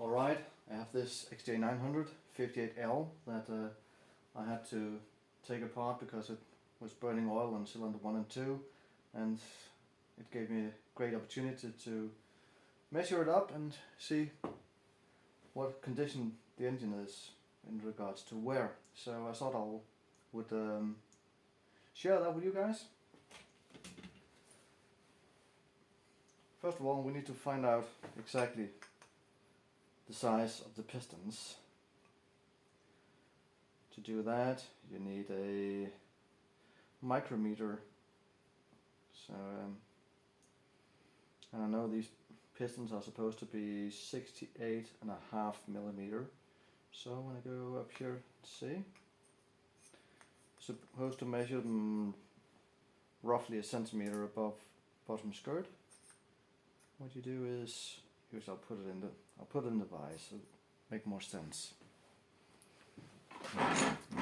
Alright, I have this XJ 900 58L that I had to take apart because it was burning oil on cylinder 1 and 2, and it gave me a great opportunity to measure it up and see what condition the engine is in regards to wear. So I thought I would share that with you guys. First of all, we need to find out exactly the size of the pistons. To do that, you need a micrometer. So I know these pistons are supposed to be 68.5 millimeter. So I'm going to go up here and see. Supposed to measure them roughly a centimeter above bottom skirt. What you do is, here's I'll put it in the vise so it make more sense.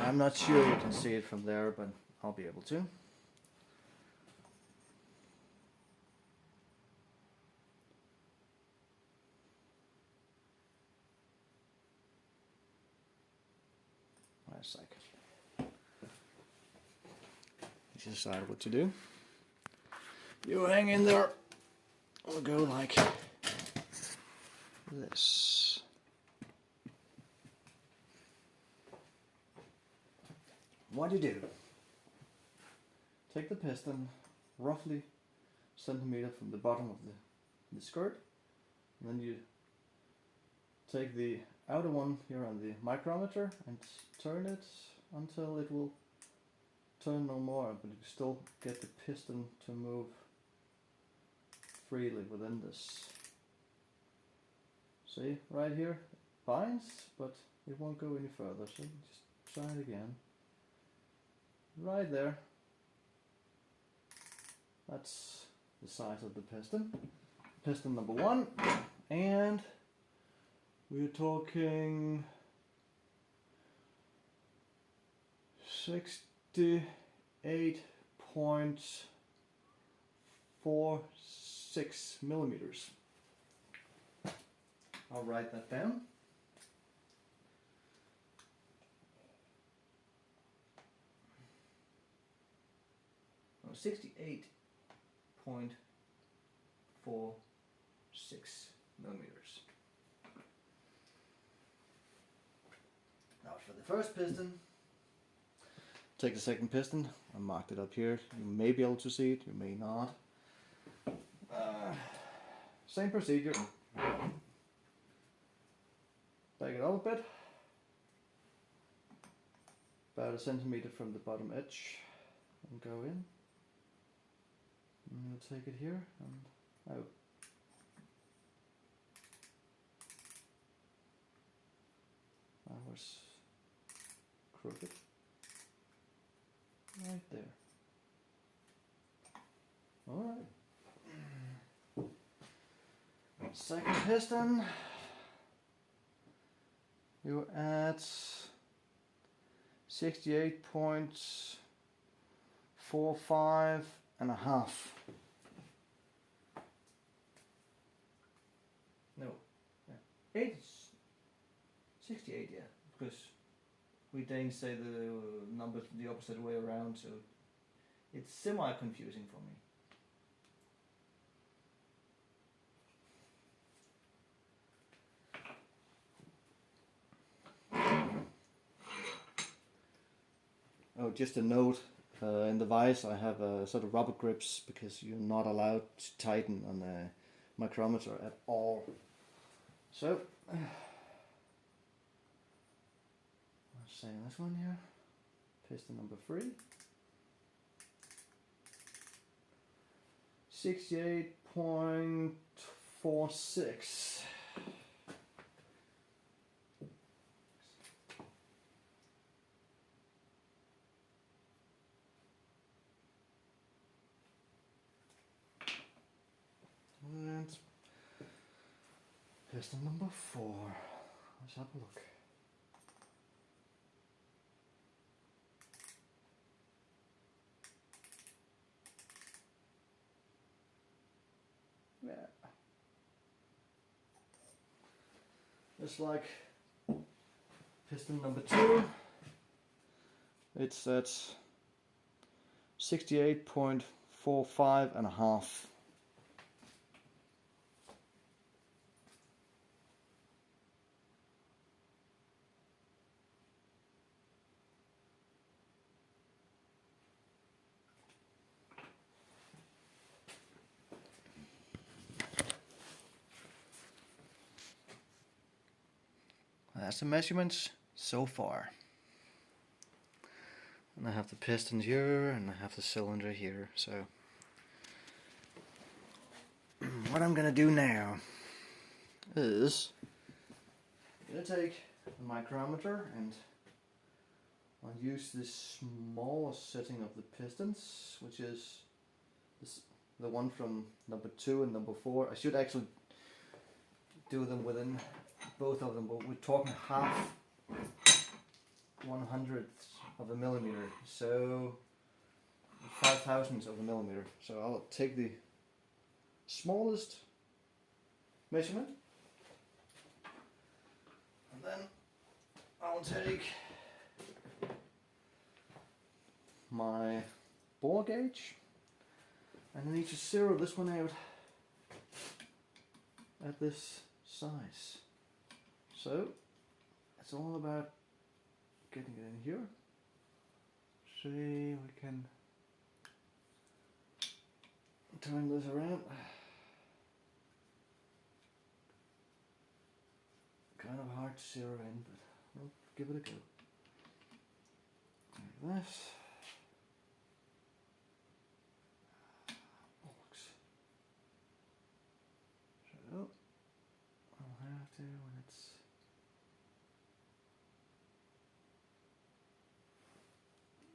I'm not sure you can see it from there, but I'll be able to. Wait a sec. You decide what to do. You hang in there. We'll go like this. What do you do? Take the piston roughly a centimeter from the bottom of the skirt, and then you take the outer one here on the micrometer and turn it until it will turn no more, but you still get the piston to move freely within this. See, right here it binds, but it won't go any further, so just try it again. Right there. That's the size of the piston. Piston number 1, and we're talking 68.46 millimeters. I'll write that down. Oh, 68.46 millimeters. Now for the first piston, take the second piston. I marked it up here. You may be able to see it, you may not. Same procedure. Back it up a bit. About a centimeter from the bottom edge. And go in. And we'll take it here and out. That was crooked. Right there. Alright. Second piston. You're at 68.45.5. No. Yeah. 68, yeah. Because we Danes say the numbers the opposite way around, so it's semi-confusing for me. Oh, just a note, in the vise I have sort of rubber grips because you're not allowed to tighten on the micrometer at all. So, let's say this one here, piston number 3. 68.46. And piston number 4. Let's have a look. Yeah. It's like piston number 2. It's at 68.45 and a half. That's the measurements so far. And I have the piston here and I have the cylinder here. So what I'm gonna do now is I'm gonna take a micrometer and I'll use this smallest setting of the pistons, which is the one from number 2 and number 4. I should actually do them within both of them, but we're talking half 1/100th of a millimeter, so 5/1000th of a millimeter. So I'll take the smallest measurement and then I'll take my bore gauge and I need to zero this one out at this size. So it's all about getting it in here. See, we can turn this around. Kind of hard to zero in, but we'll give it a go. Like this. So I'll have to when it's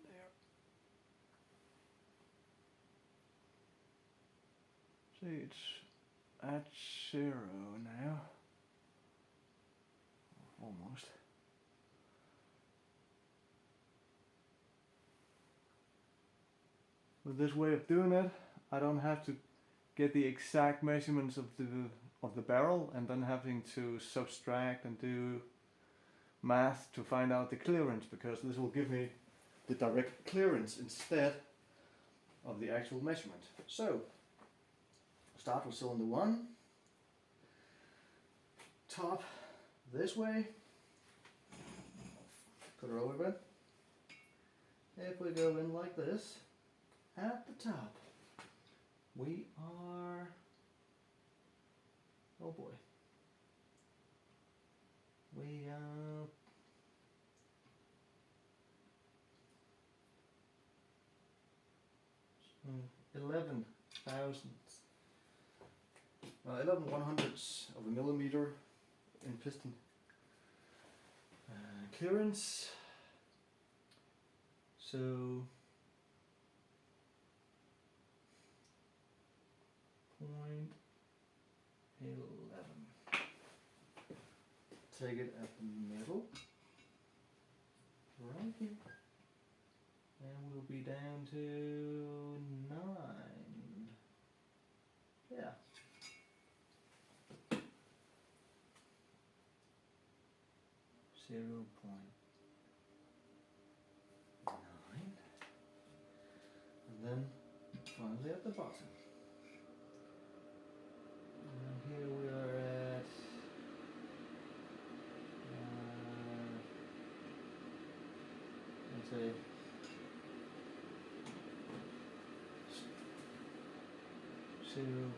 there. See, it's at 0 now. Almost. With this way of doing it, I don't have to get the exact measurements of the barrel and then having to subtract and do math to find out the clearance, because this will give me the direct clearance instead of the actual measurement. So start with cylinder 1, top this way, put it over a bit. If we go in like this, at the top, we are, oh boy, we are 11 1/100ths of a millimeter in piston clearance. So .11. Take it at the middle, right here, and we'll be down to 9. Yeah. .9, and then finally at the bottom. And here we are at let's say 0.105.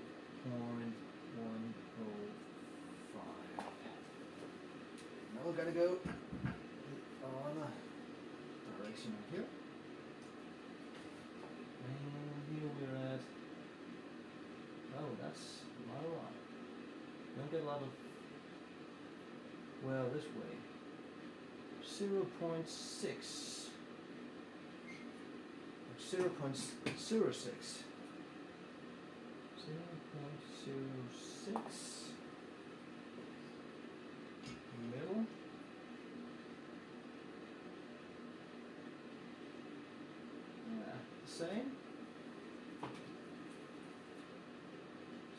Now we're gonna go the other direction of here. And here we're at, oh, that's not a lot. Don't get a lot of, well, this way. 0.6. 0.06. 0.06. Middle. Yeah, same.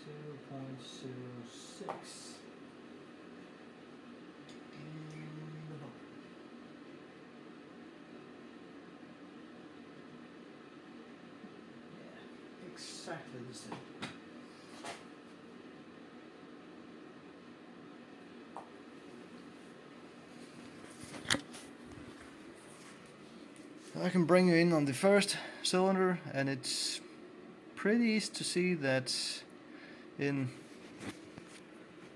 0.06. exactly the same. I can bring you in on the first cylinder, and it's pretty easy to see that in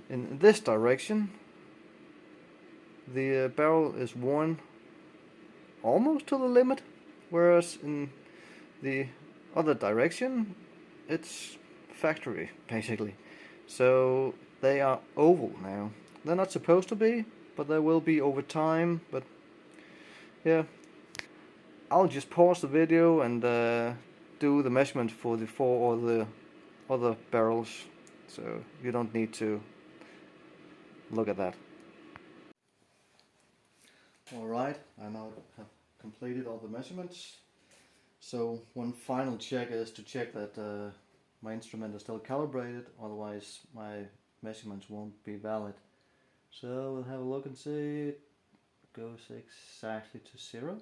this direction the barrel is worn almost to the limit, whereas in the other direction it's factory basically. So they are oval now. They're not supposed to be, but they will be over time. But yeah, I'll just pause the video and do the measurement for the 4 or the other barrels, so you don't need to look at that. Alright, I now have completed all the measurements. So one final check is to check that my instrument is still calibrated, otherwise my measurements won't be valid. So we'll have a look and see. It goes exactly to 0,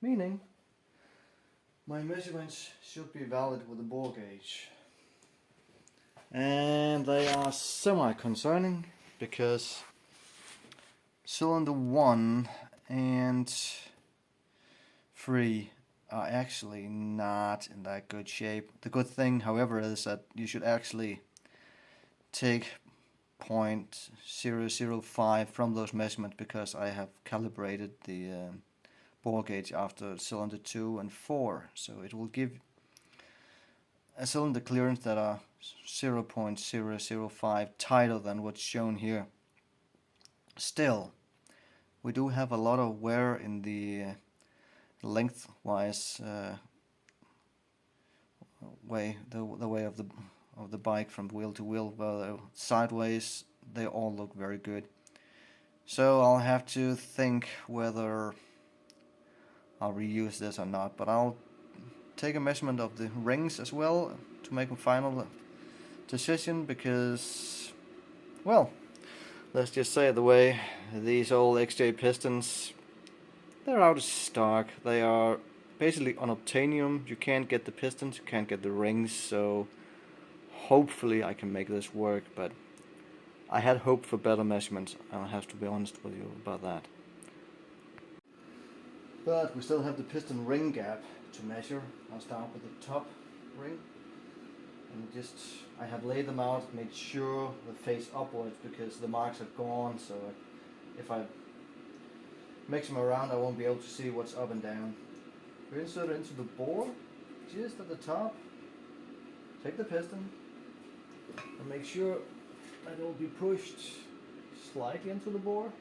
meaning my measurements should be valid with the bore gauge. And they are semi-concerning because cylinder 1 and 3 are actually not in that good shape. The good thing, however, is that you should actually take 0.005 from those measurements, because I have calibrated the bore gauge after cylinder 2 and 4, so it will give a cylinder clearance that are 0.005 tighter than what's shown here. Still, we do have a lot of wear in the lengthwise way, the way of the bike from wheel to wheel, but sideways they all look very good. So I'll have to think whether I'll reuse this or not, but I'll take a measurement of the rings as well to make a final decision, because, well, let's just say the way these old XJ pistons, they're out of stock. They are basically unobtainium. You can't get the pistons, you can't get the rings, so hopefully I can make this work, but I had hoped for better measurements. I'll have to be honest with you about that. But we still have the piston ring gap to measure. I'll start with the top ring, and I have laid them out, made sure they face upwards because the marks are gone, so if I mix them around I won't be able to see what's up and down. We insert it into the bore just at the top, take the piston and make sure that it will be pushed slightly into the bore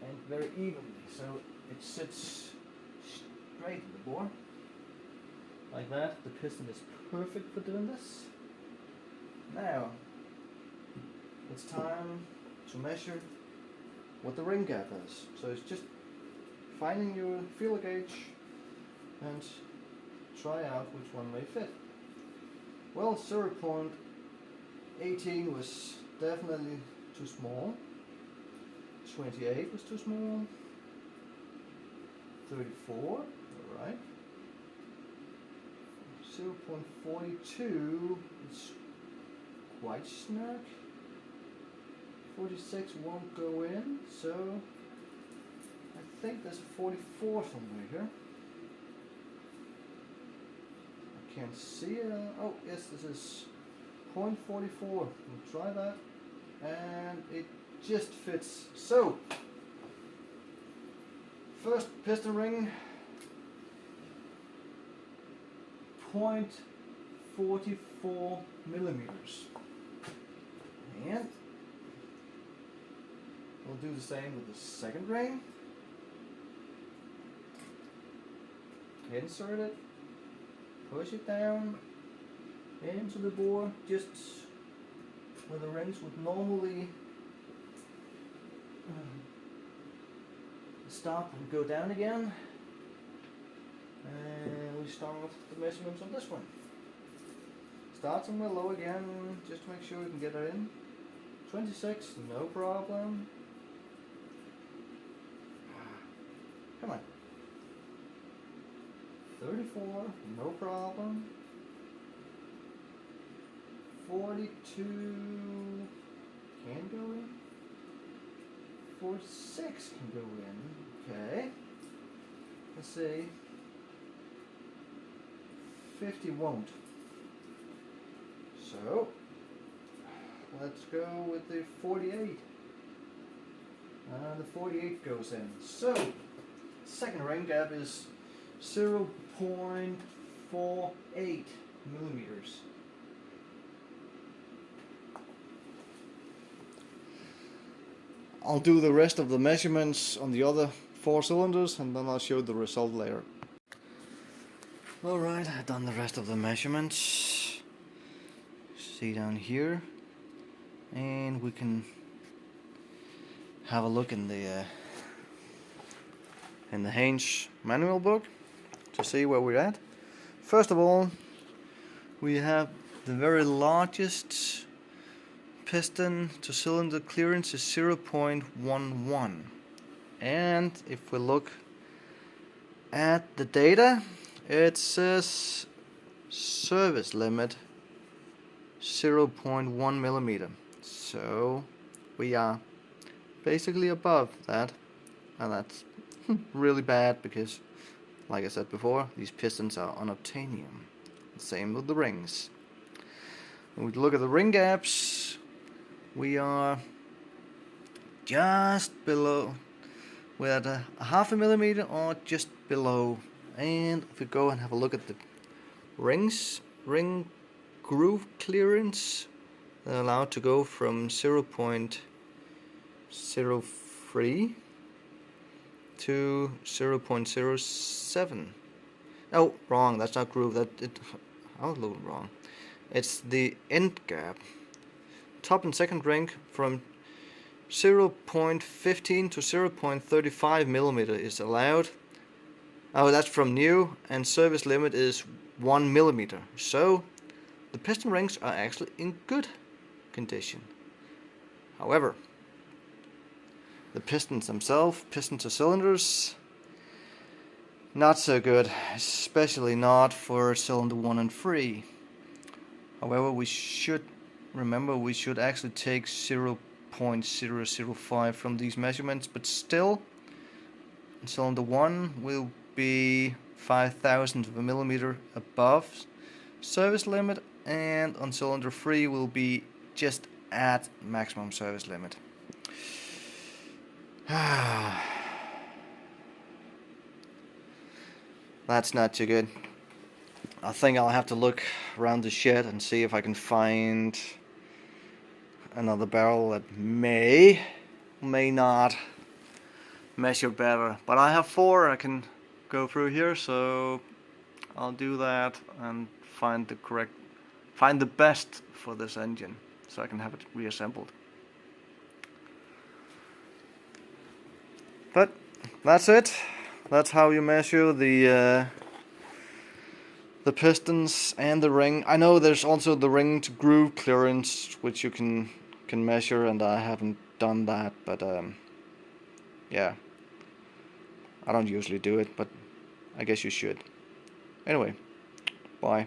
and very evenly, so it sits straight in the bore like that. The piston is perfect for doing this. Now it's time to measure what the ring gap is. So it's just finding your feeler gauge and try out which one may fit. Well, 0.18 was definitely too small, 28 was too small, 34, alright, 0.42 is quite snug, 46 won't go in, so I think there's a 44 somewhere here. I can't see it. Oh yes, this is 0.44. We'll try that, and it just fits. So first piston ring, 0.44 millimeters, and we'll do the same with the second ring. Insert it, push it down into the bore, just where the rings would normally stop and go down again. And we start the measurements on this one. Start somewhere low again, just to make sure we can get it in. 26, no problem. Come on. 34, no problem. 42 can go in. 46 can go in. Okay. Let's see. 50 won't. So let's go with the 48. The 48 goes in. So second ring gap is 0.48 millimeters. I'll do the rest of the measurements on the other 4 cylinders and then I'll show the result later. Alright, I've done the rest of the measurements. See down here, and we can have a look in the Haynes manual book to see where we're at. First of all, we have the very largest piston to cylinder clearance is 0.11, and if we look at the data, it says service limit 0.1 millimeter, so we are basically above that, and that's really bad because, like I said before, these pistons are unobtainium. Same with the rings. When we look at the ring gaps, we are just below. We're at a half a millimeter or just below. And if we go and have a look at the rings, ring groove clearance, they're allowed to go from 0.03 to 0.07. Oh, wrong, that's not groove. I was looking wrong. It's the end gap. Top and second ring from 0.15 to 0.35 millimeter is allowed. Oh, that's from new, and service limit is 1 millimeter. So the piston rings are actually in good condition. However, the pistons themselves, piston to cylinders, not so good, especially not for cylinder 1 and 3. However, we should remember we should actually take 0.005 from these measurements, but still, cylinder 1 will be 0.005 of a millimeter above service limit, and on cylinder 3 will be just at maximum service limit. That's not too good. I think I'll have to look around the shed and see if I can find another barrel that may not measure better. But I have 4 I can go through here, so I'll do that and find the best for this engine so I can have it reassembled. But that's it. That's how you measure the pistons and the ring. I know there's also the ring to groove clearance, which you can measure, and I haven't done that, but yeah, I don't usually do it, but I guess you should. Anyway, bye.